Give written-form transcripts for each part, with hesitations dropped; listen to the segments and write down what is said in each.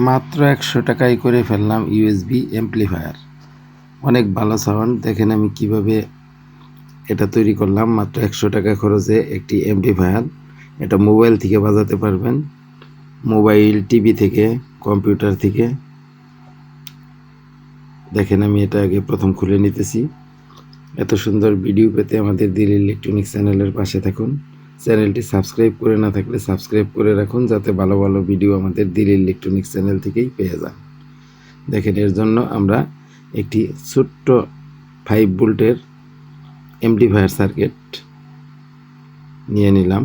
মাত্র 100 টাকায় করে ফেললাম ইউএসবি অ্যাম্পলিফায়ার। অনেক ভালো সাউন্ড। দেখেন আমি কিভাবে এটা তৈরি করলাম। মাত্র 100 টাকা খরচে একটি অ্যাম্পলিফায়ার। এটা মোবাইল থেকে বাজাতে পারবেন, মোবাইল, টিভি থেকে, কম্পিউটার থেকে। দেখেন আমি এটা আগে প্রথম খুলে নিতেছি। এত সুন্দর ভিডিও পেতে আমাদের দিল ইলেকট্রনিক্স চ্যানেলের পাশে থাকুন। চ্যানেলটি সাবস্ক্রাইব করে না থাকলে সাবস্ক্রাইব করে রাখুন, যাতে ভালো ভালো ভিডিও আমাদের দিল ইলেকট্রনিক্স চ্যানেল থেকেই পেয়ে যান। দেখেন এর জন্য আমরা একটি ছোট্ট 5 ভোল্টের অ্যাম্পলিফায়ার সার্কিট নিয়ে নিলাম।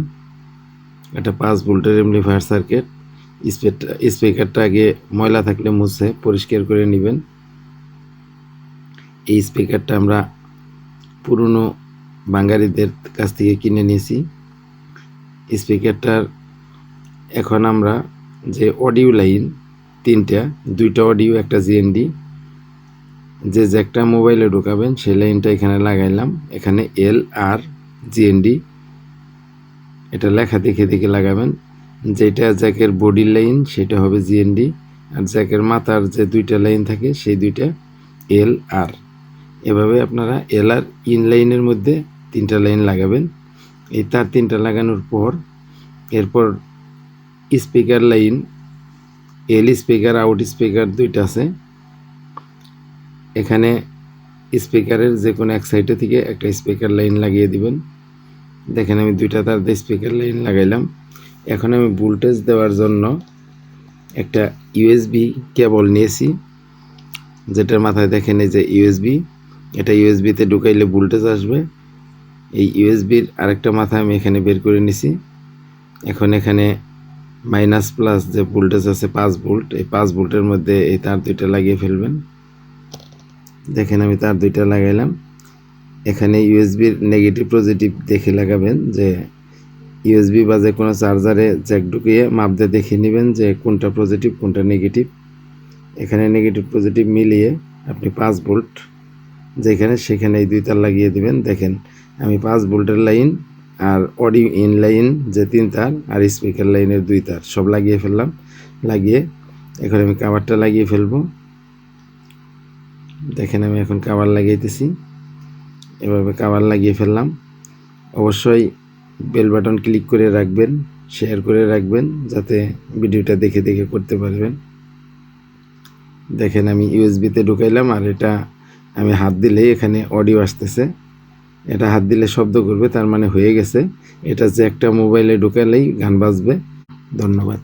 এটা 5 ভোল্টের অ্যাম্পলিফায়ার সার্কিট। স্পিকারটা আগে ময়লা থাকলে মুছে পরিষ্কার করে নেবেন। এই স্পিকারটা আমরা পুরনো বাঙালিদের কাছ থেকে কিনে নিয়েছি। স্পিকারটার এখন আমরা যে অডিও লাইন দুইটা অডিও, একটা জিএনডি, যে জ্যাকটা মোবাইলে ঢোকাবেন সেই লাইনটা এখানে লাগাইলাম। এখানে এল আর জিএনডি, এটা লেখা দেখে দেখে লাগাবেন। যেটা জ্যাকের বডির লাইন সেটা হবে জিএনডি, আর জ্যাকের মাথার যে দুইটা লাইন থাকে সেই দুইটা এল আর। এভাবে আপনারা এল আর ইন লাইনের মধ্যে 3টা লাইন লাগাবেন। এই তার 3টা লাগানোর পর এরপর স্পিকার লাইন, এল স্পিকার, আউট স্পিকার 2টা আছে। এখানে স্পিকারের যে কোনো এক সাইডে থেকে একটা স্পিকার লাইন লাগিয়ে দিবেন। দেখেন আমি 2টা তার দিয়ে স্পিকার লাইন লাগাইলাম। এখন আমি ভোল্টেজ দেওয়ার জন্য একটা ইউএসবি কেবল নিয়েছি, যেটার মাথায় দেখেন এই যে ইউএসবি। এটা ইউএসবিতে ঢুকাইলে ভোল্টেজ আসবে। এই ইউএসবির আরেকটা মাথা আমি এখানে বের করে নিছি। এখন এখানে মাইনাস প্লাস যে ভোল্টেজ আছে 5 ভোল্ট, এই 5 ভোল্টের মধ্যে এই তার 2টা লাগিয়ে ফেলবেন। দেখেন আমি তার 2টা লাগাইলাম। এখানে ইউএসবির নেগেটিভ পজিটিভ দেখে লাগাবেন, যে ইউএসবি বা যে কোনো চার্জারে জ্যাক ঢুকিয়ে মাপ দিয়ে দেখে নেবেন যে কোনটা পজিটিভ কোনটা নেগেটিভ। এখানে নেগেটিভ পজিটিভ মিলিয়ে আপনি 5 ভোল্ট যেখানে সেখানে এই 2 তার লাগিয়ে দিবেন। দেখেন আমি 5 ভোল্টের লাইন আর অডিও ইন লাইন যে 3 তার আর স্পিকার লাইনের 2 তার সব লাগিয়ে ফেললাম। লাগিয়ে এখন আমি কাভারটা লাগিয়ে ফেলবো। দেখেন আমি এখন কাভার লাগাইতেছি। এভাবে কাভার লাগিয়ে ফেললাম। অবশ্যই বেল বাটন ক্লিক করে রাখবেন, শেয়ার করে রাখবেন, যাতে ভিডিওটা দেখে দেখে করতে পারবেন। দেখেন আমি ইউএসবিতে ঢুকাইলাম, আর এটা আমি হাত দিলেই এখানে অডিও আসতেছে। এটা হাত দিলে শব্দ করবে, তার মানে হয়ে গেছে। এটা যে একটা মোবাইলে ঢুকালেই গান বাজবে। ধন্যবাদ।